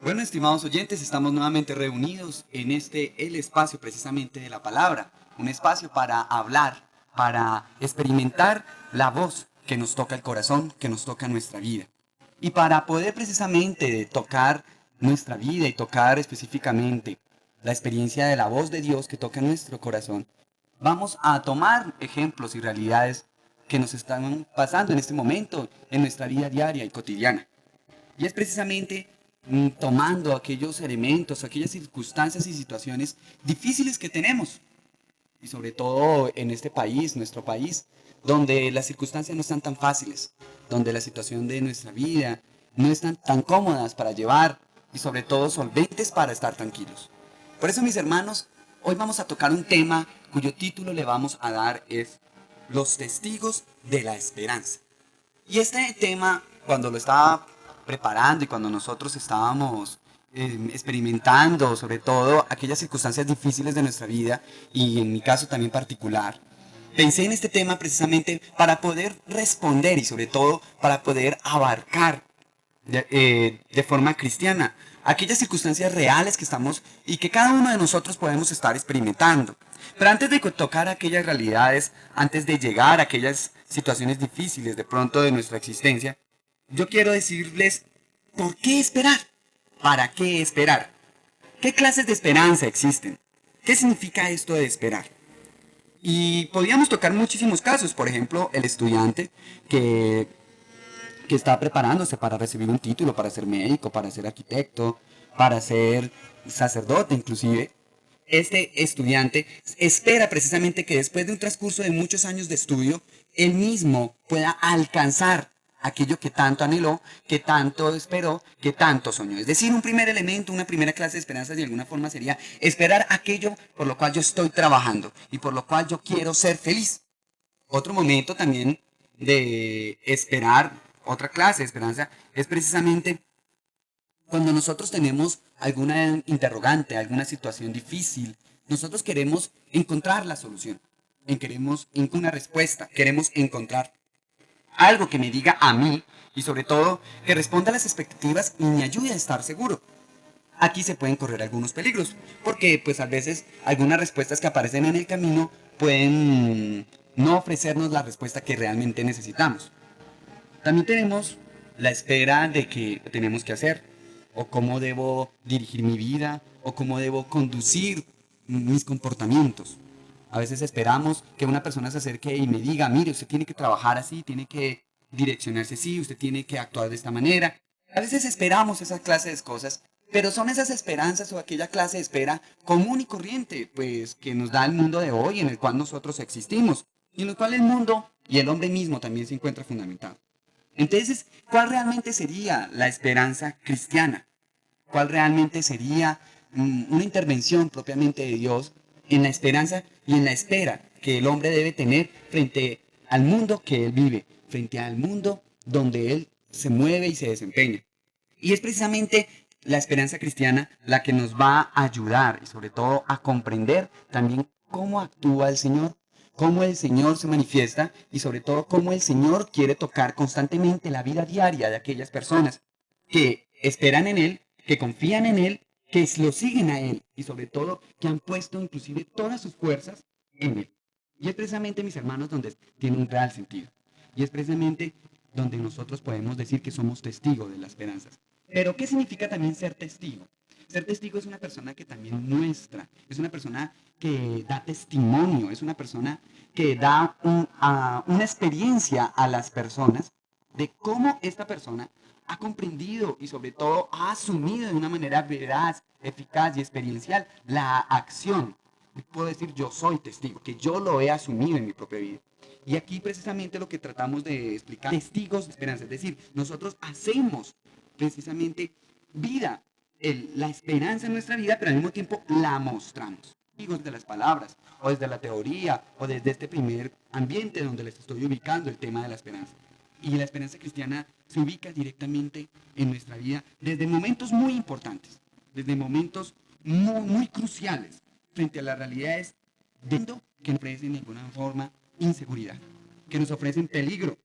Bueno, estimados oyentes, estamos nuevamente reunidos en el espacio precisamente de la palabra, un espacio para hablar, para experimentar la voz que nos toca el corazón, que nos toca nuestra vida. Y para poder precisamente tocar nuestra vida y tocar específicamente la experiencia de la voz de Dios que toca nuestro corazón, vamos a tomar ejemplos y realidades que nos están pasando en este momento en nuestra vida diaria y cotidiana. Y es precisamente tomando aquellos elementos, aquellas circunstancias y situaciones difíciles que tenemos. Y sobre todo en este país, nuestro país, donde las circunstancias no están tan fáciles, donde la situación de nuestra vida no están tan cómodas para llevar y sobre todo solventes para estar tranquilos. Por eso, mis hermanos, hoy vamos a tocar un tema cuyo título le vamos a dar es Los testigos de la esperanza. Y este tema, cuando lo estaba preparando y cuando nosotros estábamos experimentando, sobre todo aquellas circunstancias difíciles de nuestra vida, y en mi caso también particular, pensé en este tema precisamente para poder responder y sobre todo para poder abarcar de forma cristiana aquellas circunstancias reales que estamos y que cada uno de nosotros podemos estar experimentando. Pero antes de tocar aquellas realidades, antes de llegar a aquellas situaciones difíciles de pronto de nuestra existencia, yo quiero decirles por qué esperar, para qué esperar, qué clases de esperanza existen, qué significa esto de esperar. Y podríamos tocar muchísimos casos, por ejemplo, el estudiante que está preparándose para recibir un título, para ser médico, para ser arquitecto, para ser sacerdote inclusive. Este estudiante espera precisamente que después de un transcurso de muchos años de estudio, él mismo pueda alcanzar aquello que tanto anheló, que tanto esperó, que tanto soñó. Es decir, un primer elemento, una primera clase de esperanza de alguna forma sería esperar aquello por lo cual yo estoy trabajando y por lo cual yo quiero ser feliz. Otro momento también de esperar, otra clase de esperanza, es precisamente cuando nosotros tenemos alguna interrogante, alguna situación difícil, nosotros queremos encontrar la solución, queremos una respuesta, queremos encontrar algo que me diga a mí y sobre todo que responda a las expectativas y me ayude a estar seguro. Aquí se pueden correr algunos peligros, porque pues a veces algunas respuestas que aparecen en el camino pueden no ofrecernos la respuesta que realmente necesitamos. También tenemos la espera de que tenemos que hacer, o cómo debo dirigir mi vida, o cómo debo conducir mis comportamientos. A veces esperamos que una persona se acerque y me diga, mire, usted tiene que trabajar así, tiene que direccionarse así, usted tiene que actuar de esta manera. A veces esperamos esa clase de cosas, pero son esas esperanzas o aquella clase de espera común y corriente, pues que nos da el mundo de hoy en el cual nosotros existimos, y en el cual el mundo y el hombre mismo también se encuentra fundamentado. Entonces, ¿cuál realmente sería la esperanza cristiana? ¿Cuál realmente sería una intervención propiamente de Dios en la esperanza y en la espera que el hombre debe tener frente al mundo que él vive, frente al mundo donde él se mueve y se desempeña? Y es precisamente la esperanza cristiana la que nos va a ayudar y sobre todo a comprender también cómo actúa el Señor, cómo el Señor se manifiesta y sobre todo cómo el Señor quiere tocar constantemente la vida diaria de aquellas personas que esperan en Él, que confían en Él, que lo siguen a Él y sobre todo que han puesto inclusive todas sus fuerzas en Él. Y es precisamente, mis hermanos, donde tiene un real sentido. Y es precisamente donde nosotros podemos decir que somos testigos de las esperanzas. Pero, ¿qué significa también ser testigo? Ser testigo es una persona que también muestra, es una persona que da testimonio, es una persona que da una experiencia a las personas de cómo esta persona ha comprendido y sobre todo ha asumido de una manera veraz, eficaz y experiencial la acción. Puedo decir yo soy testigo, que yo lo he asumido en mi propia vida. Y aquí precisamente lo que tratamos de explicar, testigos de esperanza, es decir, nosotros hacemos precisamente vida, la esperanza en nuestra vida, pero al mismo tiempo la mostramos. Testigos de las palabras, o desde la teoría, o desde este primer ambiente donde les estoy ubicando el tema de la esperanza. Y la esperanza cristiana se ubica directamente en nuestra vida desde momentos muy importantes, desde momentos muy cruciales frente a las realidades de mundo que nos ofrecen de alguna forma inseguridad, que nos ofrecen peligro,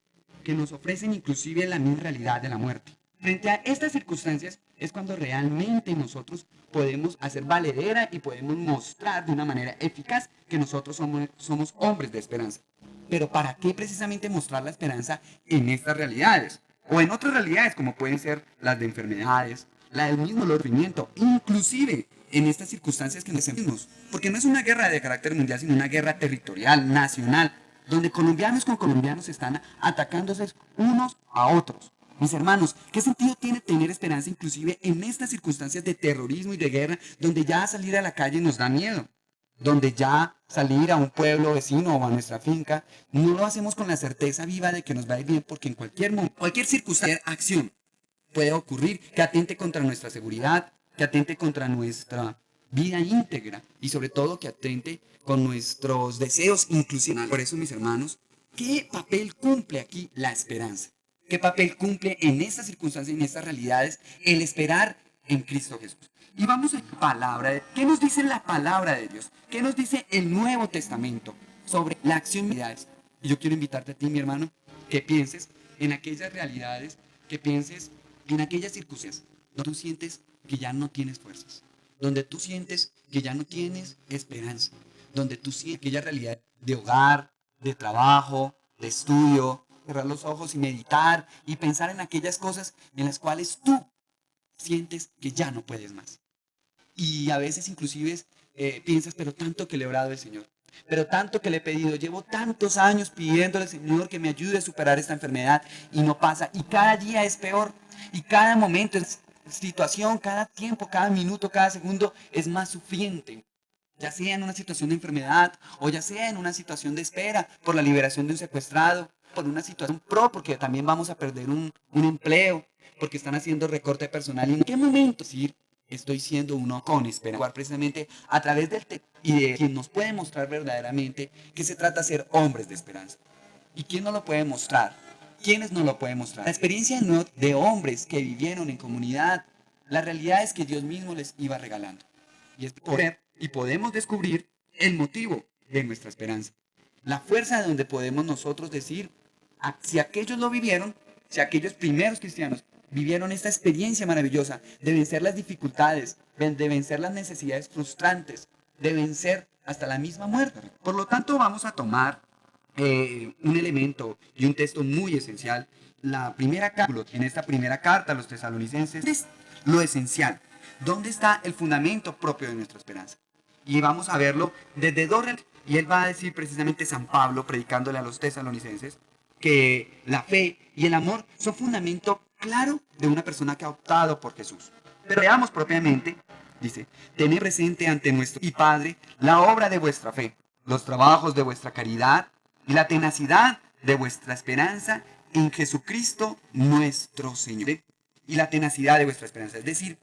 que nos ofrecen inclusive la misma realidad de la muerte. Frente a estas circunstancias es cuando realmente nosotros podemos hacer valedera y podemos mostrar de una manera eficaz que nosotros somos hombres de esperanza. Pero ¿para qué precisamente mostrar la esperanza en estas realidades? O en otras realidades como pueden ser las de enfermedades, la del mismo sufrimiento, inclusive en estas circunstancias que nos sentimos. Porque no es una guerra de carácter mundial, sino una guerra territorial, nacional, donde colombianos con colombianos están atacándose unos a otros. Mis hermanos, ¿qué sentido tiene tener esperanza inclusive en estas circunstancias de terrorismo y de guerra donde ya salir a la calle nos da miedo? Donde ya salir a un pueblo vecino o a nuestra finca, no lo hacemos con la certeza viva de que nos va a ir bien porque en cualquier momento, cualquier circunstancia, acción puede ocurrir que atente contra nuestra seguridad, que atente contra nuestra vida íntegra y sobre todo que atente con nuestros deseos inclusive. Por eso, mis hermanos, ¿qué papel cumple aquí la esperanza? ¿Qué papel cumple en estas circunstancias, en estas realidades, el esperar en Cristo Jesús? Y vamos a la palabra de... ¿Qué nos dice la palabra de Dios? ¿Qué nos dice el Nuevo Testamento sobre la acción de realidades? Y yo quiero invitarte a ti, mi hermano, que pienses en aquellas realidades, que pienses en aquellas circunstancias donde tú sientes que ya no tienes fuerzas, donde tú sientes que ya no tienes esperanza, donde tú sientes aquella realidad de hogar, de trabajo, de estudio, cerrar los ojos y meditar y pensar en aquellas cosas en las cuales tú sientes que ya no puedes más. Y a veces inclusive piensas, pero tanto que le he orado al Señor, pero tanto que le he pedido, llevo tantos años pidiéndole al Señor que me ayude a superar esta enfermedad y no pasa, y cada día es peor, y cada momento es situación, cada tiempo, cada minuto, cada segundo es más sufriente, ya sea en una situación de enfermedad o ya sea en una situación de espera por la liberación de un secuestrado, por una situación porque también vamos a perder un empleo, porque están haciendo recorte personal. ¿Y en qué momento decir estoy siendo uno con esperanza? Precisamente a través del texto y de quien nos puede mostrar verdaderamente que se trata de ser hombres de esperanza. ¿Y quién nos lo puede mostrar? ¿Quiénes nos lo pueden mostrar? La experiencia de hombres que vivieron en comunidad, la realidad es que Dios mismo les iba regalando. Y es poder y podemos descubrir el motivo de nuestra esperanza. La fuerza de donde podemos nosotros decir, si aquellos lo vivieron, si aquellos primeros cristianos vivieron esta experiencia maravillosa de vencer las dificultades, de vencer las necesidades frustrantes, de vencer hasta la misma muerte. Por lo tanto, vamos a tomar un elemento y un texto muy esencial. En esta primera carta a los tesalonicenses es lo esencial. ¿Dónde está el fundamento propio de nuestra esperanza? Y vamos a verlo desde dos. Y él va a decir precisamente San Pablo, predicándole a los tesalonicenses, que la fe y el amor son fundamento claro de una persona que ha optado por Jesús. Pero veamos propiamente, dice, tened presente ante nuestro y Padre la obra de vuestra fe, los trabajos de vuestra caridad y la tenacidad de vuestra esperanza en Jesucristo nuestro Señor. Y la tenacidad de vuestra esperanza, es decir,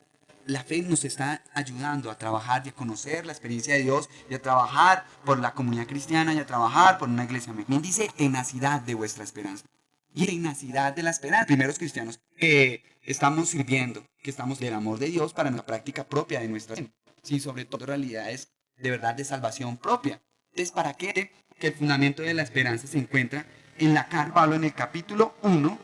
la fe nos está ayudando a trabajar y a conocer la experiencia de Dios y a trabajar por la comunidad cristiana y a trabajar por una iglesia. Bien dice tenacidad de vuestra esperanza. Y tenacidad de la esperanza. Primeros cristianos que estamos sirviendo, que estamos del amor de Dios para nuestra práctica propia de nuestra fe. Sí, sobre todo realidades de verdad de salvación propia. Entonces, ¿para qué? Que el fundamento de la esperanza se encuentra en la carta de Pablo en el capítulo 1,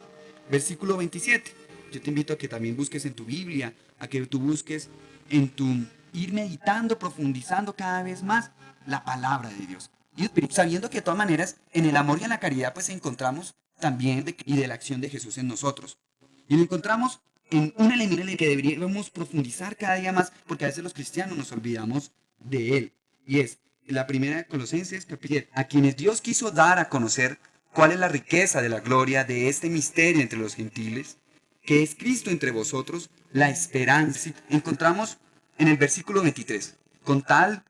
versículo 27. Yo te invito a que también busques en tu Biblia, a que tú busques en tu ir meditando, profundizando cada vez más la palabra de Dios. Y sabiendo que de todas maneras en el amor y en la caridad pues encontramos también y de la acción de Jesús en nosotros. Y lo encontramos en un elemento en el que deberíamos profundizar cada día más, porque a veces los cristianos nos olvidamos de él. Y es la primera de Colosenses, capítulo 10, a quienes Dios quiso dar a conocer cuál es la riqueza de la gloria de este misterio entre los gentiles, que es Cristo entre vosotros, la esperanza. Encontramos en el versículo 23, con tal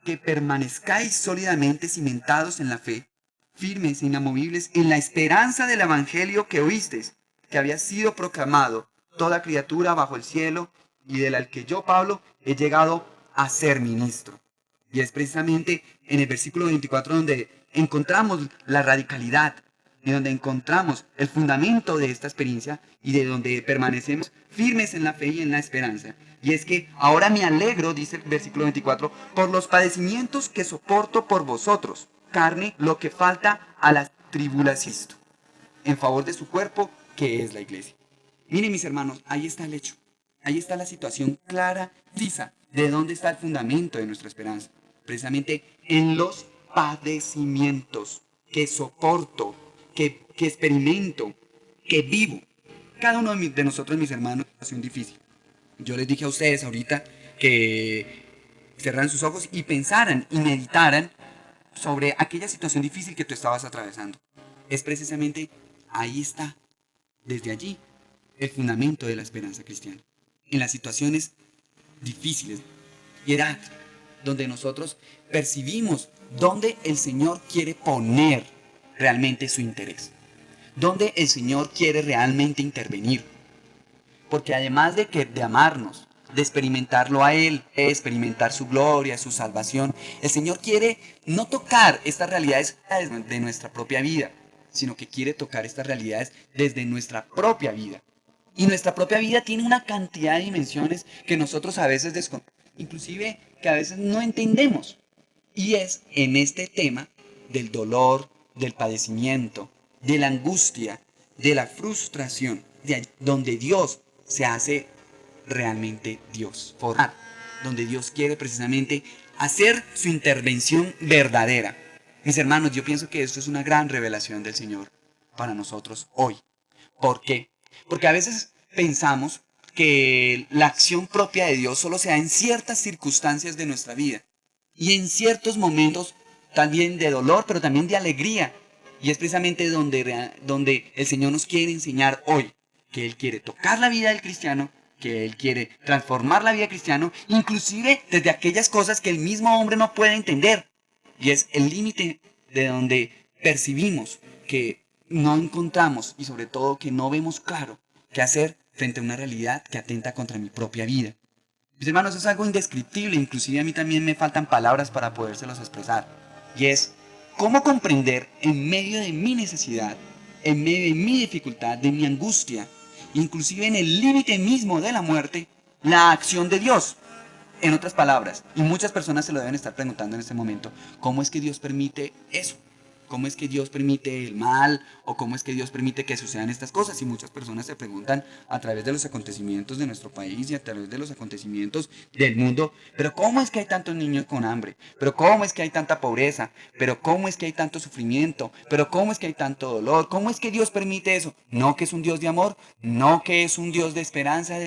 que permanezcáis sólidamente cimentados en la fe, firmes e inamovibles en la esperanza del evangelio que oísteis, que había sido proclamado toda criatura bajo el cielo y del que yo, Pablo, he llegado a ser ministro. Y es precisamente en el versículo 24 donde encontramos la radicalidad y donde encontramos el fundamento de esta experiencia y de donde permanecemos firmes en la fe y en la esperanza. Y es que ahora me alegro, dice el versículo 24, por los padecimientos que soporto por vosotros, carne, lo que falta a la tribulación, en favor de su cuerpo, que es la iglesia. Miren, mis hermanos, ahí está el hecho. Ahí está la situación clara, lisa, de dónde está el fundamento de nuestra esperanza. Precisamente en los padecimientos que soporto, que experimento, que vivo. Cada uno de nosotros, mis hermanos, es una situación difícil. Yo les dije a ustedes ahorita que cerraran sus ojos y pensaran y meditaran sobre aquella situación difícil que tú estabas atravesando. Es precisamente ahí está, desde allí, el fundamento de la esperanza cristiana. En las situaciones difíciles, piedad, donde nosotros percibimos dónde el Señor quiere poner realmente su interés, dónde el Señor quiere realmente intervenir. Porque además de amarnos, de experimentarlo a Él, de experimentar su gloria, su salvación, el Señor quiere no tocar estas realidades de nuestra propia vida, sino que quiere tocar estas realidades desde nuestra propia vida. Y nuestra propia vida tiene una cantidad de dimensiones que nosotros a veces desconocemos, inclusive que a veces no entendemos. Y es en este tema del dolor, del padecimiento, de la angustia, de la frustración, donde Dios se hace realmente Dios, formar, donde Dios quiere precisamente hacer su intervención verdadera. Mis hermanos, yo pienso que esto es una gran revelación del Señor para nosotros hoy. ¿Por qué? Porque a veces pensamos que la acción propia de Dios solo se da en ciertas circunstancias de nuestra vida y en ciertos momentos también de dolor, pero también de alegría. Y es precisamente donde el Señor nos quiere enseñar hoy que Él quiere tocar la vida del cristiano, que Él quiere transformar la vida del cristiano, inclusive desde aquellas cosas que el mismo hombre no puede entender. Y es el límite de donde percibimos que no encontramos y sobre todo que no vemos claro qué hacer frente a una realidad que atenta contra mi propia vida. Mis hermanos, es algo indescriptible, inclusive a mí también me faltan palabras para podérselos expresar. Y es cómo comprender en medio de mi necesidad, en medio de mi dificultad, de mi angustia, inclusive en el límite mismo de la muerte, la acción de Dios. En otras palabras, y muchas personas se lo deben estar preguntando en este momento, ¿cómo es que Dios permite eso? ¿Cómo es que Dios permite el mal? ¿O cómo es que Dios permite que sucedan estas cosas? Y muchas personas se preguntan a través de los acontecimientos de nuestro país y a través de los acontecimientos del mundo, ¿pero cómo es que hay tantos niños con hambre? ¿Pero cómo es que hay tanta pobreza? ¿Pero cómo es que hay tanto sufrimiento? ¿Pero cómo es que hay tanto dolor? ¿Cómo es que Dios permite eso? No que es un Dios de amor, no que es un Dios de esperanza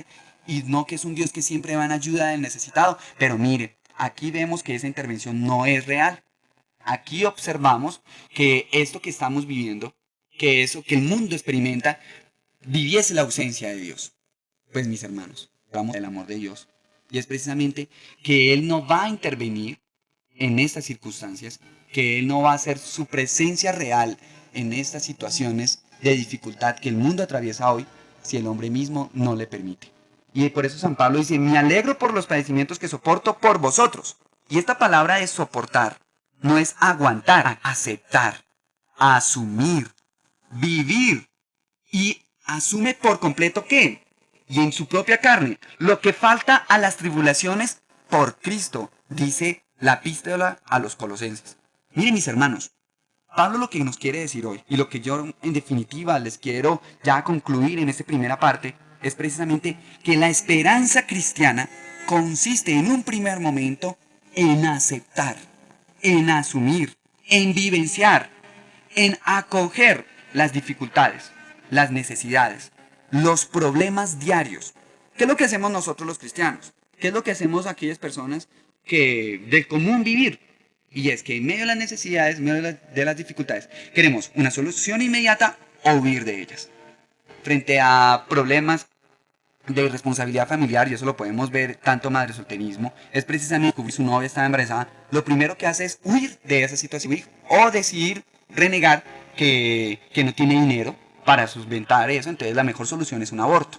y no que es un Dios que siempre va en ayuda del necesitado. Pero mire, aquí vemos que esa intervención no es real. Aquí observamos que esto que estamos viviendo, que eso que el mundo experimenta, viviese la ausencia de Dios. Pues mis hermanos, vamos del amor de Dios. Y es precisamente que Él no va a intervenir en estas circunstancias, que Él no va a hacer su presencia real en estas situaciones de dificultad que el mundo atraviesa hoy, si el hombre mismo no le permite. Y por eso San Pablo dice, me alegro por los padecimientos que soporto por vosotros. Y esta palabra es soportar. No es aguantar, aceptar, asumir, vivir. Y asume por completo ¿qué? Y en su propia carne, lo que falta a las tribulaciones por Cristo, dice la epístola a los Colosenses. Miren mis hermanos, Pablo lo que nos quiere decir hoy, y lo que yo en definitiva les quiero ya concluir en esta primera parte, es precisamente que la esperanza cristiana consiste en un primer momento en aceptar, en asumir, en vivenciar, en acoger las dificultades, las necesidades, los problemas diarios. ¿Qué es lo que hacemos nosotros los cristianos? ¿Qué es lo que hacemos aquellas personas que del común vivir? Y es que en medio de las necesidades, en medio de las dificultades, queremos una solución inmediata o huir de ellas. Frente a problemas de responsabilidad familiar, y eso lo podemos ver tanto madre solterismo, es precisamente descubrir su novia está embarazada, lo primero que hace es huir de esa situación o decidir renegar que no tiene dinero para solventar eso, entonces la mejor solución es un aborto.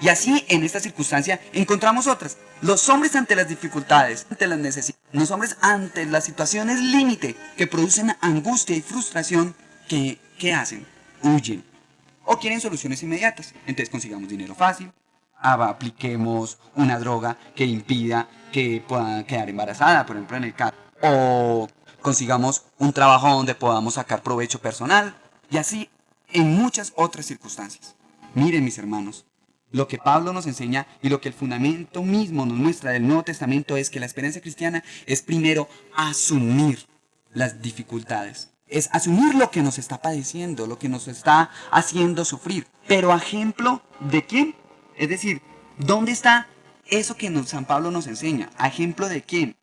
Y así en esta circunstancia encontramos otras. Los hombres ante las dificultades, ante las necesidades, los hombres ante las situaciones límite que producen angustia y frustración, ¿qué hacen? Huyen. O quieren soluciones inmediatas. Entonces consigamos dinero fácil, apliquemos una droga que impida que puedan quedar embarazada, por ejemplo en el caso. O consigamos un trabajo donde podamos sacar provecho personal. Y así en muchas otras circunstancias. Miren mis hermanos, Lo que Pablo nos enseña y lo que el fundamento mismo nos muestra del Nuevo Testamento es que la experiencia cristiana es primero asumir las dificultades. Es asumir lo que nos está padeciendo, lo que nos está haciendo sufrir. Pero a ejemplo de quién? Es decir, ¿dónde está eso que San Pablo nos enseña? ¿A ejemplo de quién?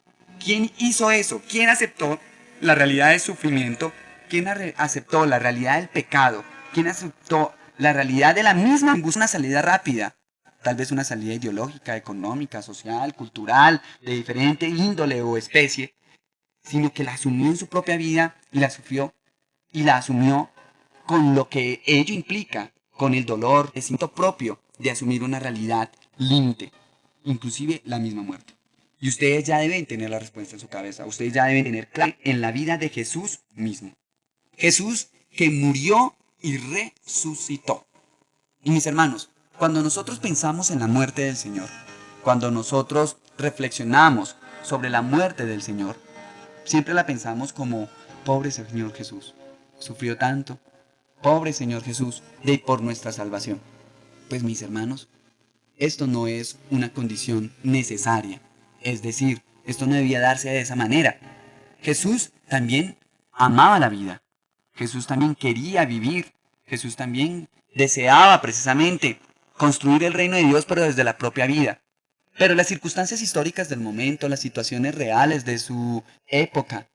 ¿Quién hizo eso? ¿Quién aceptó la realidad del sufrimiento? ¿Quién aceptó la realidad del pecado? ¿Quién aceptó la realidad de la misma? Busca una salida rápida. Tal vez una salida ideológica, económica, social, cultural, de diferente índole o especie, sino que la asumió en su propia vida y la sufrió y la asumió con lo que ello implica, con el dolor, el siento propio de asumir una realidad límite, inclusive la misma muerte. Y ustedes ya deben tener la respuesta en su cabeza, ustedes ya deben tener claro en la vida de Jesús mismo. Jesús que murió y resucitó. Y mis hermanos, cuando nosotros pensamos en la muerte del Señor, cuando nosotros reflexionamos sobre la muerte del Señor, siempre la pensamos como, pobre Señor Jesús, sufrió tanto, pobre Señor Jesús, de por nuestra salvación. Pues mis hermanos, esto no es una condición necesaria, es decir, esto no debía darse de esa manera. Jesús también amaba la vida, Jesús también quería vivir, Jesús también deseaba precisamente construir el reino de Dios, pero desde la propia vida. Pero las circunstancias históricas del momento, las situaciones reales de su época,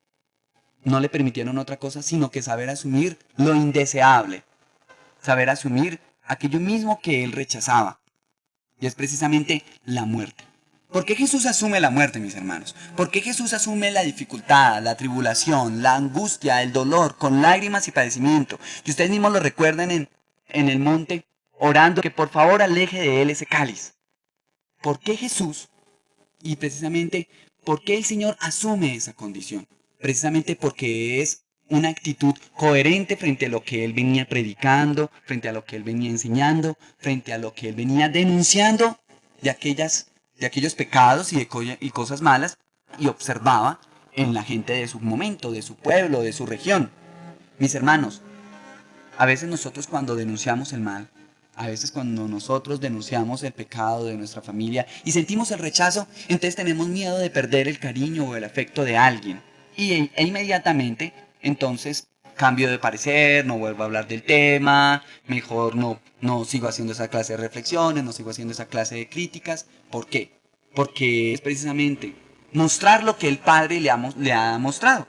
no le permitieron otra cosa sino que saber asumir lo indeseable, saber asumir aquello mismo que él rechazaba, y es precisamente la muerte. ¿Por qué Jesús asume la muerte, mis hermanos? ¿Por qué Jesús asume la dificultad, la tribulación, la angustia, el dolor, con lágrimas y padecimiento? Y ustedes mismos lo recuerdan en el monte, orando que por favor aleje de él ese cáliz. ¿Por qué Jesús? Y precisamente, ¿por qué el Señor asume esa condición? Precisamente porque es una actitud coherente frente a lo que Él venía predicando, frente a lo que Él venía enseñando, frente a lo que Él venía denunciando de aquellos pecados y cosas malas, y observaba en la gente de su momento, de su pueblo, de su región. Mis hermanos, a veces nosotros cuando denunciamos el mal, a veces cuando nosotros denunciamos el pecado de nuestra familia y sentimos el rechazo, entonces tenemos miedo de perder el cariño o el afecto de alguien. E inmediatamente, entonces, cambio de parecer, no vuelvo a hablar del tema, mejor no sigo haciendo esa clase de reflexiones, no sigo haciendo esa clase de críticas. ¿Por qué? Porque es precisamente mostrar lo que el Padre le ha mostrado,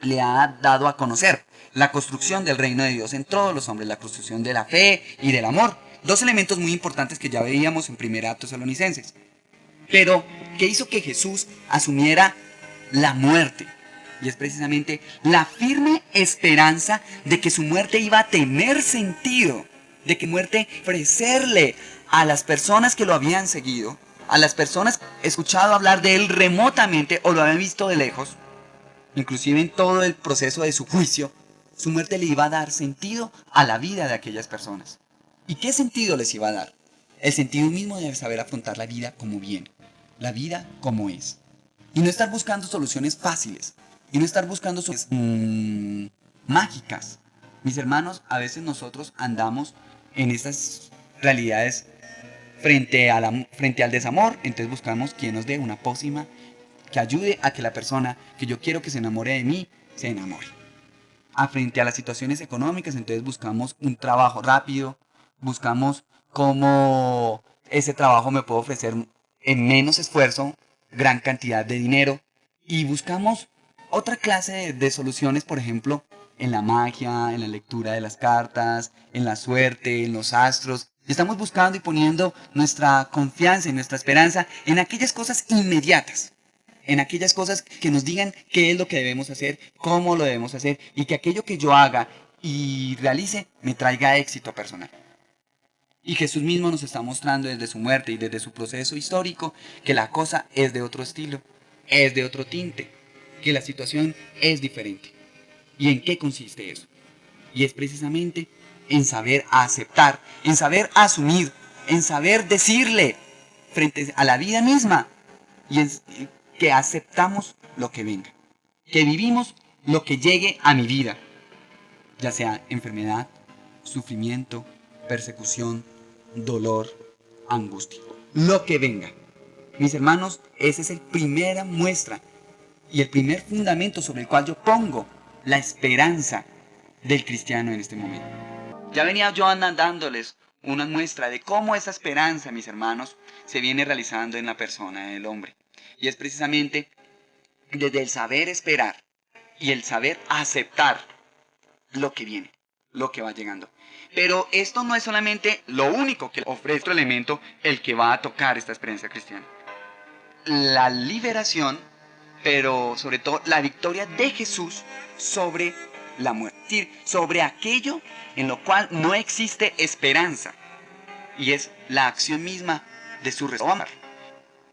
le ha dado a conocer. La construcción del reino de Dios en todos los hombres, la construcción de la fe y del amor. Dos elementos muy importantes que ya veíamos en 1 Tesalonicenses. Pero, ¿qué hizo que Jesús asumiera la muerte? Y es precisamente la firme esperanza de que su muerte iba a tener sentido, de que muerte ofrecerle a las personas que lo habían seguido, a las personas que habían escuchado hablar de él remotamente o lo habían visto de lejos, inclusive en todo el proceso de su juicio, su muerte le iba a dar sentido a la vida de aquellas personas. ¿Y qué sentido les iba a dar? El sentido mismo de saber afrontar la vida como viene, la vida como es. Y no estar buscando soluciones fáciles, y no estar buscando soluciones mágicas. Mis hermanos, a veces nosotros andamos en estas realidades frente al desamor, entonces buscamos quien nos dé una pócima que ayude a que la persona que yo quiero que se enamore de mí, se enamore. Frente a las situaciones económicas, entonces buscamos un trabajo rápido, buscamos cómo ese trabajo me puede ofrecer en menos esfuerzo gran cantidad de dinero, y buscamos otra clase de soluciones, por ejemplo, en la magia, en la lectura de las cartas, en la suerte, en los astros. Estamos buscando y poniendo nuestra confianza y nuestra esperanza en aquellas cosas inmediatas, en aquellas cosas que nos digan qué es lo que debemos hacer, cómo lo debemos hacer, y que aquello que yo haga y realice me traiga éxito personal. Y Jesús mismo nos está mostrando desde su muerte y desde su proceso histórico que la cosa es de otro estilo, es de otro tinte, que la situación es diferente. ¿Y en qué consiste eso? Y es precisamente en saber aceptar, en saber asumir, en saber decirle frente a la vida misma, y en que aceptamos lo que venga, que vivimos lo que llegue a mi vida, ya sea enfermedad, sufrimiento, persecución, dolor, angustia. Lo que venga. Mis hermanos, esa es la primera muestra y el primer fundamento sobre el cual yo pongo la esperanza del cristiano en este momento. Ya venía yo dándoles una muestra de cómo esa esperanza, mis hermanos, se viene realizando en la persona del hombre. Y es precisamente desde el saber esperar y el saber aceptar lo que viene, lo que va llegando. Pero esto no es solamente lo único que ofrece otro elemento el que va a tocar esta experiencia cristiana. La liberación, pero sobre todo la victoria de Jesús sobre la muerte, es decir, sobre aquello en lo cual no existe esperanza, y es la acción misma de su resurrección.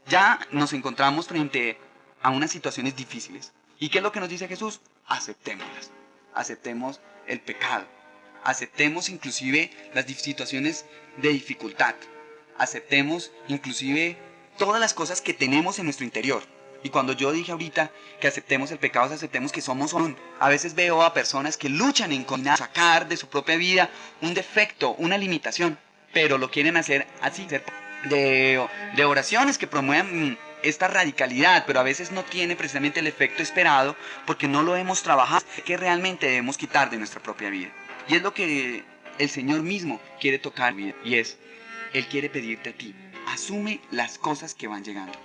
Ya nos encontramos frente a unas situaciones difíciles. ¿Y qué es lo que nos dice Jesús? Aceptémoslas. Aceptemos el pecado. Aceptemos inclusive las situaciones de dificultad. Aceptemos inclusive todas las cosas que tenemos en nuestro interior. Y cuando yo dije ahorita que aceptemos el pecado, aceptemos que somos un. A veces veo a personas que luchan en sacar de su propia vida un defecto, una limitación, pero lo quieren hacer así, de oraciones que promuevan esta radicalidad, pero a veces no tiene precisamente el efecto esperado porque no lo hemos trabajado, que realmente debemos quitar de nuestra propia vida. Y es lo que el Señor mismo quiere tocar vida, y es, Él quiere pedirte a ti, asume las cosas que van llegando.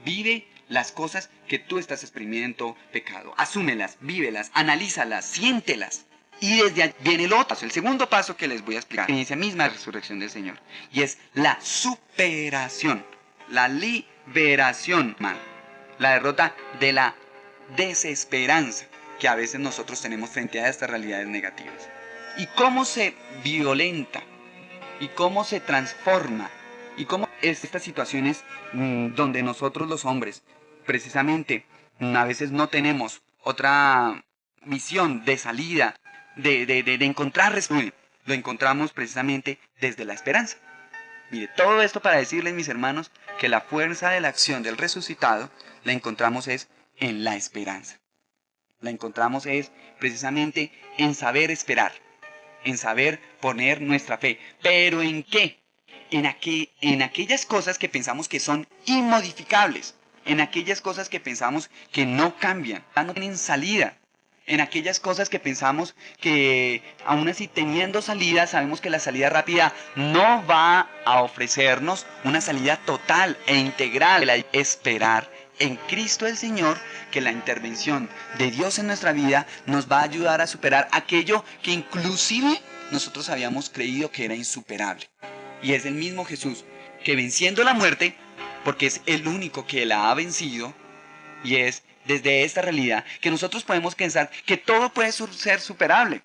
Vive las cosas que tú estás experimento pecado. Asúmelas, vívelas, analízalas, siéntelas. Y desde allí viene el otro paso, el segundo paso que les voy a explicar. La experiencia misma de la resurrección del Señor. Y es la superación, la liberación, la derrota de la desesperanza que a veces nosotros tenemos frente a estas realidades negativas. Y cómo se violenta, y cómo se transforma, y cómo estas situaciones donde nosotros los hombres, precisamente, a veces no tenemos otra visión de salida, de encontrar respuesta, lo encontramos precisamente desde la esperanza. Mire, todo esto para decirles, mis hermanos, que la fuerza de la acción del resucitado la encontramos es en la esperanza. La encontramos es precisamente en saber esperar, en saber poner nuestra fe. ¿Pero en qué? En aquellas cosas que pensamos que son inmodificables, en aquellas cosas que pensamos que no cambian, no tienen salida, en aquellas cosas que pensamos que aún así teniendo salida, sabemos que la salida rápida no va a ofrecernos una salida total e integral. Esperar en Cristo el Señor, que la intervención de Dios en nuestra vida nos va a ayudar a superar aquello que inclusive nosotros habíamos creído que era insuperable. Y es el mismo Jesús que, venciendo la muerte, porque es el único que la ha vencido, y es desde esta realidad que nosotros podemos pensar que todo puede ser superable.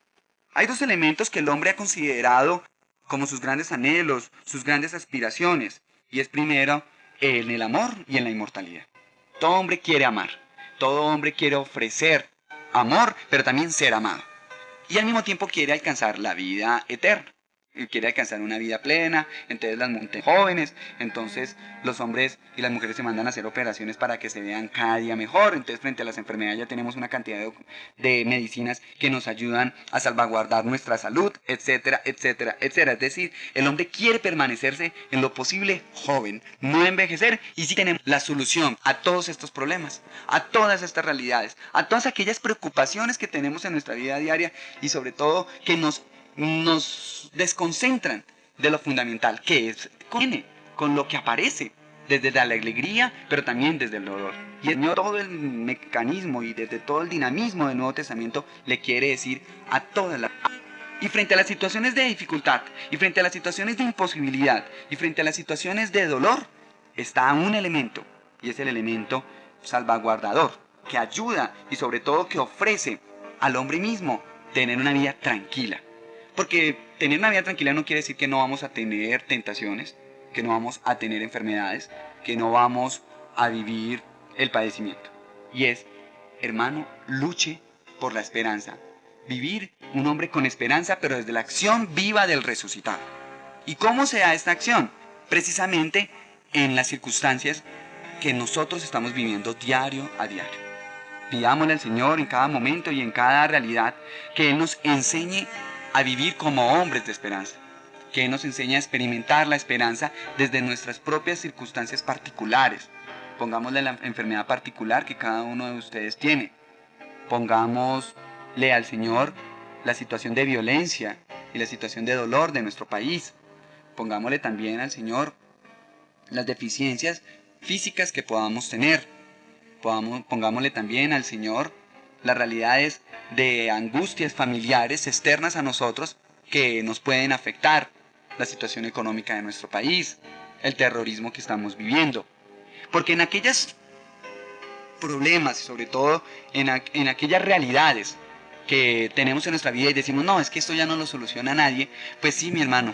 Hay dos elementos que el hombre ha considerado como sus grandes anhelos, sus grandes aspiraciones, y es primero en el amor y en la inmortalidad. Todo hombre quiere amar, todo hombre quiere ofrecer amor, pero también ser amado. Y al mismo tiempo quiere alcanzar la vida eterna. Quiere alcanzar una vida plena. Entonces las jóvenes, entonces los hombres y las mujeres se mandan a hacer operaciones para que se vean cada día mejor. Entonces frente a las enfermedades ya tenemos una cantidad de medicinas que nos ayudan a salvaguardar nuestra salud, etcétera, etcétera, etcétera. Es decir, el hombre quiere permanecerse en lo posible joven, no envejecer, y sí tenemos la solución a todos estos problemas, a todas estas realidades, a todas aquellas preocupaciones que tenemos en nuestra vida diaria, y sobre todo que nos desconcentran de lo fundamental, que es con lo que aparece desde la alegría, pero también desde el dolor. Y todo el mecanismo y desde todo el dinamismo del Nuevo Testamento le quiere decir a todas las... Y frente a las situaciones de dificultad, y frente a las situaciones de imposibilidad, y frente a las situaciones de dolor, está un elemento, y es el elemento salvaguardador, que ayuda y sobre todo que ofrece al hombre mismo tener una vida tranquila. Porque tener una vida tranquila no quiere decir que no vamos a tener tentaciones, que no vamos a tener enfermedades, que no vamos a vivir el padecimiento. Y es, hermano, luche por la esperanza. Vivir un hombre con esperanza, pero desde la acción viva del resucitado. ¿Y cómo se da esta acción? Precisamente en las circunstancias que nosotros estamos viviendo diario a diario. Pidámosle al Señor en cada momento y en cada realidad que Él nos enseñe a vivir como hombres de esperanza, que Él nos enseña a experimentar la esperanza desde nuestras propias circunstancias particulares. Pongámosle la enfermedad particular que cada uno de ustedes tiene. Pongámosle al Señor la situación de violencia y la situación de dolor de nuestro país. Pongámosle también al Señor las deficiencias físicas que podamos tener. Pongámosle también al Señor las realidades de angustias familiares externas a nosotros que nos pueden afectar, la situación económica de nuestro país, el terrorismo que estamos viviendo. Porque en aquellos problemas y sobre todo en aquellas realidades que tenemos en nuestra vida y decimos, no, es que esto ya no lo soluciona nadie, pues sí, mi hermano,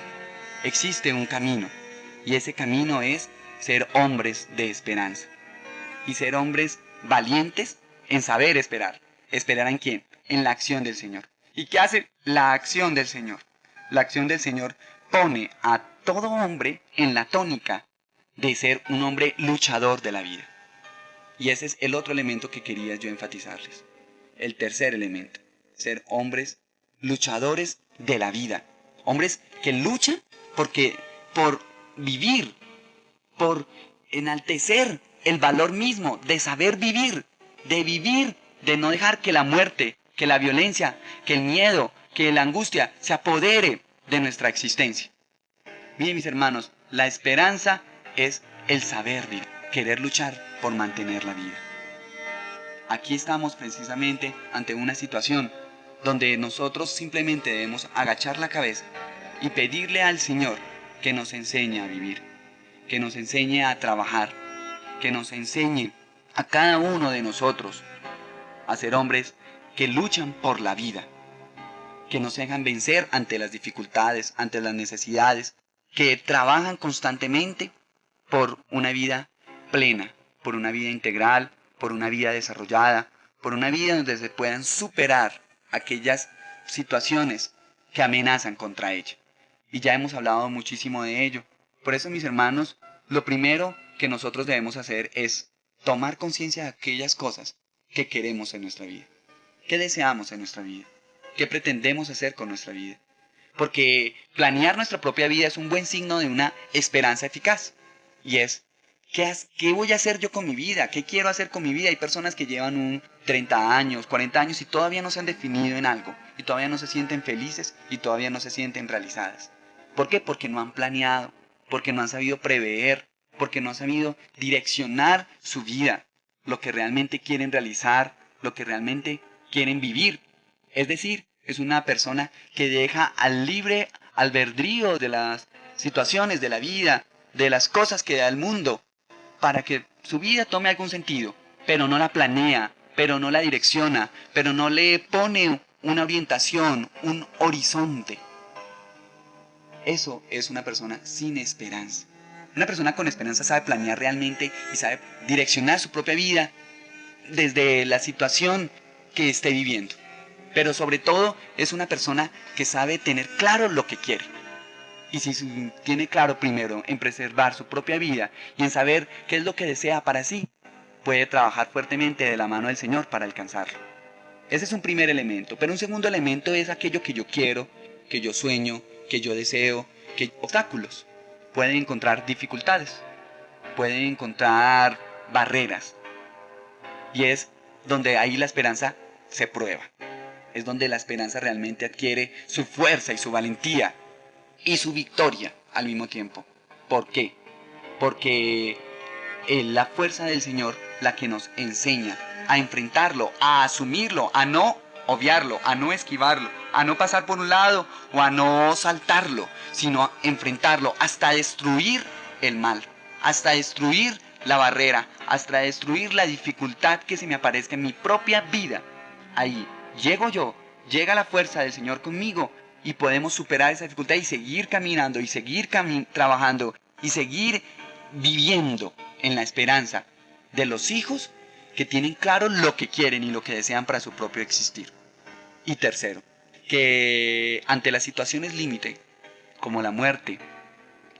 existe un camino. Y ese camino es ser hombres de esperanza. Y ser hombres valientes en saber esperar. ¿Esperar en quién? En la acción del Señor. ¿Y qué hace la acción del Señor? La acción del Señor pone a todo hombre en la tónica de ser un hombre luchador de la vida. Y ese es el otro elemento que quería yo enfatizarles. El tercer elemento, ser hombres luchadores de la vida. Hombres que luchan por vivir, por enaltecer el valor mismo de saber vivir, de no dejar que la muerte, que la violencia, que el miedo, que la angustia se apodere de nuestra existencia. Miren, mis hermanos, la esperanza es el saber vivir, querer luchar por mantener la vida. Aquí estamos precisamente ante una situación donde nosotros simplemente debemos agachar la cabeza y pedirle al Señor que nos enseñe a vivir, que nos enseñe a trabajar, que nos enseñe a cada uno de nosotros a ser hombres que luchan por la vida, que nos dejan vencer ante las dificultades, ante las necesidades, que trabajan constantemente por una vida plena, por una vida integral, por una vida desarrollada, por una vida donde se puedan superar aquellas situaciones que amenazan contra ella. Y ya hemos hablado muchísimo de ello. Por eso, mis hermanos, lo primero que nosotros debemos hacer es tomar conciencia de aquellas cosas que queremos en nuestra vida, que deseamos en nuestra vida, que pretendemos hacer con nuestra vida. Porque planear nuestra propia vida es un buen signo de una esperanza eficaz. Y es, ¿qué voy a hacer yo con mi vida? ¿Qué quiero hacer con mi vida? Hay personas que llevan 30 años, 40 años y todavía no se han definido en algo. Y todavía no se sienten felices y todavía no se sienten realizadas. ¿Por qué? Porque no han planeado, porque no han sabido prever, porque no han sabido direccionar su vida, lo que realmente quieren realizar, lo que realmente quieren vivir. Es decir, es una persona que deja al libre albedrío de las situaciones de la vida, de las cosas que da el mundo, para que su vida tome algún sentido, pero no la planea, pero no la direcciona, pero no le pone una orientación, un horizonte. Eso es una persona sin esperanza. Una persona con esperanza sabe planear realmente y sabe direccionar su propia vida desde la situación que esté viviendo. Pero sobre todo es una persona que sabe tener claro lo que quiere. Y si tiene claro primero en preservar su propia vida y en saber qué es lo que desea para sí, puede trabajar fuertemente de la mano del Señor para alcanzarlo. Ese es un primer elemento. Pero un segundo elemento es aquello que yo quiero, que yo sueño, que yo deseo, que obstáculos. Pueden encontrar dificultades, pueden encontrar barreras. Y es donde ahí la esperanza se prueba. Es donde la esperanza realmente adquiere su fuerza y su valentía y su victoria al mismo tiempo. ¿Por qué? Porque es la fuerza del Señor la que nos enseña a enfrentarlo, a asumirlo, a no obviarlo, a no esquivarlo, a no pasar por un lado o a no saltarlo, sino a enfrentarlo hasta destruir el mal, hasta destruir la barrera, hasta destruir la dificultad que se me aparezca en mi propia vida. Ahí llego yo, llega la fuerza del Señor conmigo y podemos superar esa dificultad y seguir caminando y seguir trabajando y seguir viviendo en la esperanza de los hijos que tienen claro lo que quieren y lo que desean para su propio existir. Y tercero, que ante las situaciones límite, como la muerte,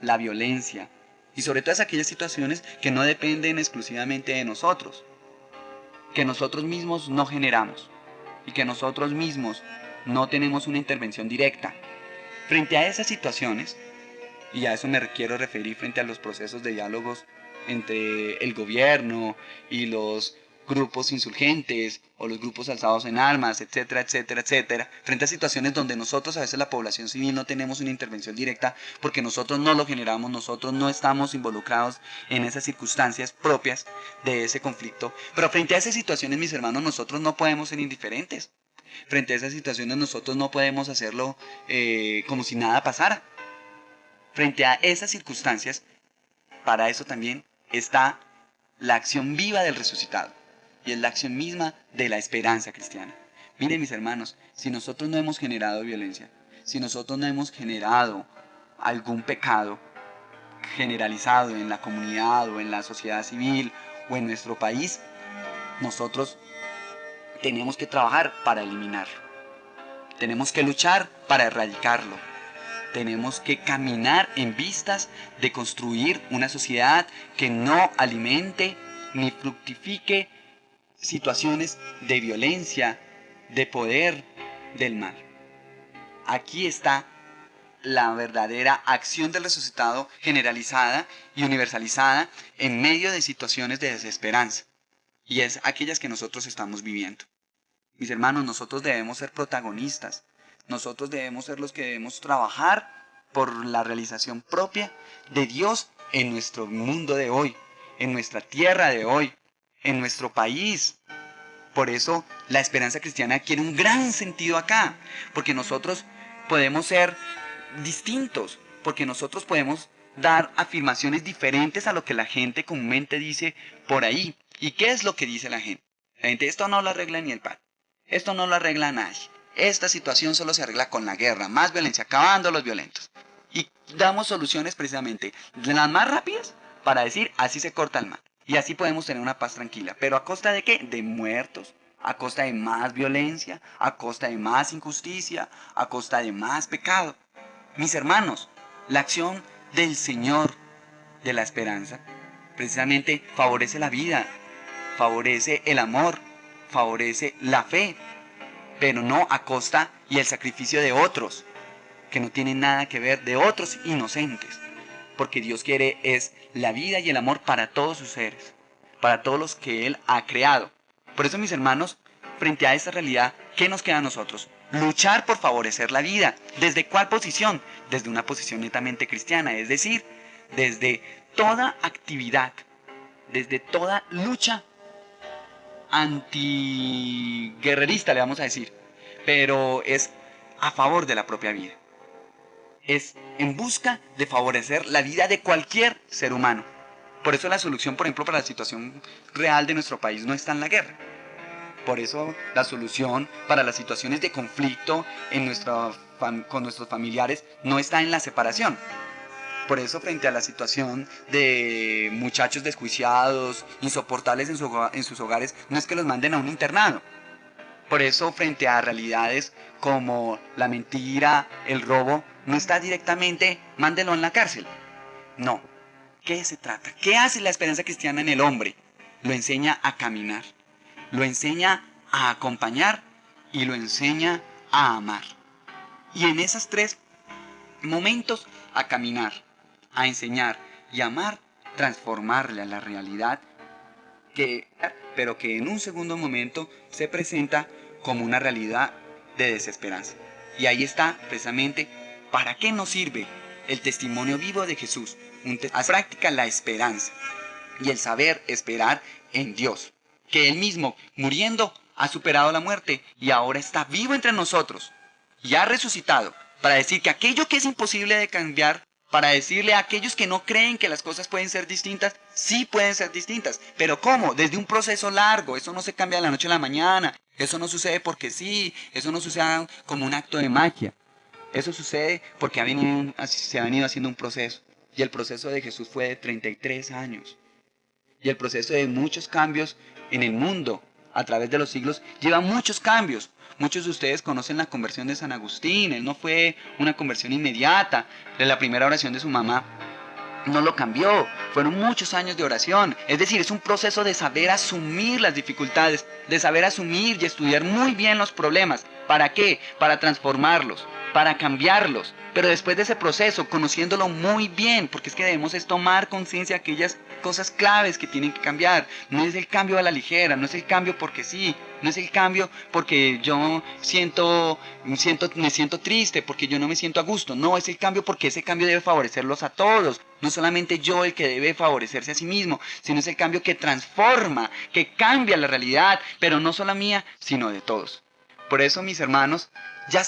la violencia y sobre todas aquellas situaciones que no dependen exclusivamente de nosotros, que nosotros mismos no generamos y que nosotros mismos no tenemos una intervención directa. Frente a esas situaciones, y a eso me quiero referir frente a los procesos de diálogos entre el gobierno y los grupos insurgentes o los grupos alzados en armas, etcétera, etcétera, etcétera, frente a situaciones donde nosotros, a veces la población civil, no tenemos una intervención directa porque nosotros no lo generamos, nosotros no estamos involucrados en esas circunstancias propias de ese conflicto. Pero frente a esas situaciones, mis hermanos, nosotros no podemos ser indiferentes. Frente a esas situaciones nosotros no podemos hacerlo como si nada pasara. Frente a esas circunstancias, para eso también está la acción viva del resucitado. Y es la acción misma de la esperanza cristiana. Miren, mis hermanos, si nosotros no hemos generado violencia, si nosotros no hemos generado algún pecado generalizado en la comunidad o en la sociedad civil o en nuestro país, nosotros tenemos que trabajar para eliminarlo. Tenemos que luchar para erradicarlo. Tenemos que caminar en vistas de construir una sociedad que no alimente ni fructifique situaciones de violencia, de poder, del mal. Aquí está la verdadera acción del resucitado generalizada y universalizada en medio de situaciones de desesperanza. Y es aquellas que nosotros estamos viviendo. Mis hermanos, nosotros debemos ser protagonistas. Nosotros debemos ser los que debemos trabajar por la realización propia de Dios en nuestro mundo de hoy, en nuestra tierra de hoy, en nuestro país. Por eso la esperanza cristiana adquiere un gran sentido acá, porque nosotros podemos ser distintos, porque nosotros podemos dar afirmaciones diferentes a lo que la gente comúnmente dice por ahí. ¿Y qué es lo que dice la gente? La gente, esto no lo arregla ni el pan, esto no lo arregla nadie, esta situación solo se arregla con la guerra, más violencia, acabando los violentos. Y damos soluciones precisamente las más rápidas para decir así se corta el mal. Y así podemos tener una paz tranquila. ¿Pero a costa de qué? De muertos, a costa de más violencia, a costa de más injusticia, a costa de más pecado. Mis hermanos, la acción del Señor de la esperanza precisamente favorece la vida, favorece el amor, favorece la fe, pero no a costa y el sacrificio de otros, que no tienen nada que ver, de otros inocentes. Porque Dios quiere es la vida y el amor para todos sus seres, para todos los que Él ha creado. Por eso, mis hermanos, frente a esta realidad, ¿qué nos queda a nosotros? Luchar por favorecer la vida. ¿Desde cuál posición? Desde una posición netamente cristiana, es decir, desde toda actividad, desde toda lucha antiguerrerista, le vamos a decir, pero es a favor de la propia vida. Es en busca de favorecer la vida de cualquier ser humano. Por eso la solución, por ejemplo, para la situación real de nuestro país no está en la guerra. Por eso la solución para las situaciones de conflicto con nuestros familiares no está en la separación. Por eso, frente a la situación de muchachos desjuiciados, insoportables en sus hogares, no es que los manden a un internado. Por eso, frente a realidades como la mentira, el robo, no está directamente, mándelo en la cárcel. No. ¿Qué se trata? ¿Qué hace la esperanza cristiana en el hombre? Lo enseña a caminar, lo enseña a acompañar y lo enseña a amar. Y en esos tres momentos, a caminar, a enseñar y a amar, transformarle a la realidad pero que en un segundo momento se presenta como una realidad de desesperanza. Y ahí está precisamente para qué nos sirve el testimonio vivo de Jesús, a práctica la esperanza y el saber esperar en Dios, que Él mismo, muriendo, ha superado la muerte y ahora está vivo entre nosotros y ha resucitado para decir que aquello que es imposible de cambiar, para decirle a aquellos que no creen que las cosas pueden ser distintas, sí pueden ser distintas. ¿Pero cómo? Desde un proceso largo. Eso no se cambia de la noche a la mañana. Eso no sucede porque sí. Eso no sucede como un acto de magia. Eso sucede porque se ha venido haciendo un proceso. Y el proceso de Jesús fue de 33 años. Y el proceso de muchos cambios en el mundo a través de los siglos lleva muchos cambios. Muchos de ustedes conocen la conversión de San Agustín. Él no fue una conversión inmediata de la primera oración de su mamá. no lo cambió. Fueron muchos años de oración. Es decir, es un proceso de saber asumir las dificultades, de saber asumir y estudiar muy bien los problemas. ¿Para qué? Para transformarlos, para cambiarlos. Pero después de ese proceso, conociéndolo muy bien, porque es que debemos es tomar conciencia de aquellas cosas claves que tienen que cambiar. No es el cambio a la ligera, no es el cambio porque sí, no es el cambio porque yo me siento triste, porque yo no me siento a gusto. No, es el cambio porque ese cambio debe favorecerlos a todos. No solamente yo el que debe favorecerse a sí mismo, sino es el cambio que transforma, que cambia la realidad, pero no solo mía, sino de todos. Por eso, mis hermanos, ya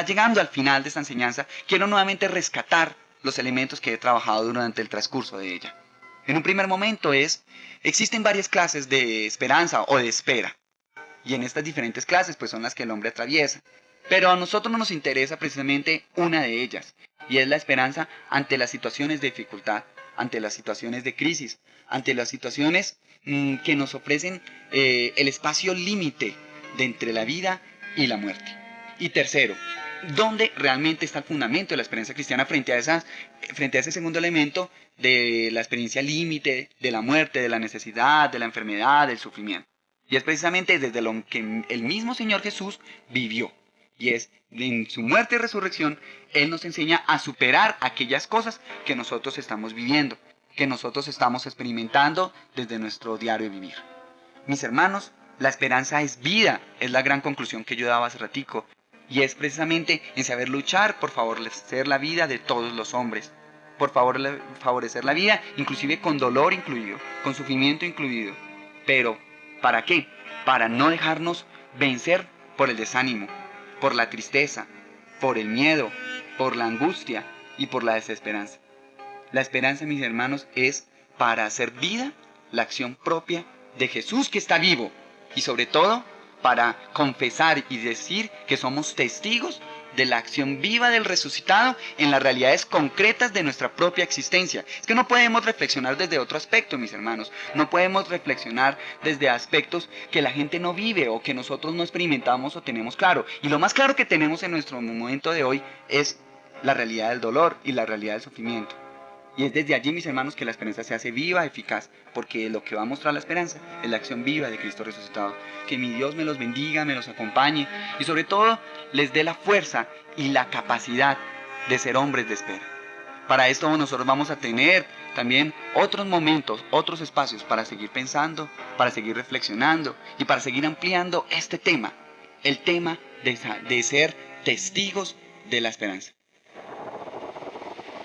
llegando al final de esta enseñanza, quiero nuevamente rescatar los elementos que he trabajado durante el transcurso de ella. En un primer momento existen varias clases de esperanza o de espera. Y en estas diferentes clases pues son las que el hombre atraviesa. Pero a nosotros nos interesa precisamente una de ellas. Y es la esperanza ante las situaciones de dificultad, ante las situaciones de crisis, ante las situaciones que nos ofrecen el espacio límite de entre la vida y la muerte. Y tercero, ¿dónde realmente está el fundamento de la experiencia cristiana frente a ese segundo elemento de la experiencia límite, de la muerte, de la necesidad, de la enfermedad, del sufrimiento? Y es precisamente desde lo que el mismo Señor Jesús vivió. Y es en su muerte y resurrección, Él nos enseña a superar aquellas cosas que nosotros estamos viviendo, que nosotros estamos experimentando desde nuestro diario vivir. Mis hermanos, la esperanza es vida, es la gran conclusión que yo daba hace ratico. Y es precisamente en saber luchar por favorecer la vida de todos los hombres. Por favorecer la vida, inclusive con dolor incluido, con sufrimiento incluido. Pero, ¿para qué? Para no dejarnos vencer por el desánimo, por la tristeza, por el miedo, por la angustia y por la desesperanza. La esperanza, mis hermanos, es para hacer vida la acción propia de Jesús que está vivo. Y sobre todo, para confesar y decir que somos testigos de la acción viva del resucitado en las realidades concretas de nuestra propia existencia. Es que no podemos reflexionar desde otro aspecto, mis hermanos. No podemos reflexionar desde aspectos que la gente no vive o que nosotros no experimentamos o tenemos claro. Y lo más claro que tenemos en nuestro momento de hoy es la realidad del dolor y la realidad del sufrimiento. Y es desde allí, mis hermanos, que la esperanza se hace viva, eficaz, porque lo que va a mostrar la esperanza es la acción viva de Cristo resucitado. Que mi Dios me los bendiga, me los acompañe y sobre todo les dé la fuerza y la capacidad de ser hombres de espera. Para esto nosotros vamos a tener también otros momentos, otros espacios para seguir pensando, para seguir reflexionando y para seguir ampliando este tema, el tema de ser testigos de la esperanza.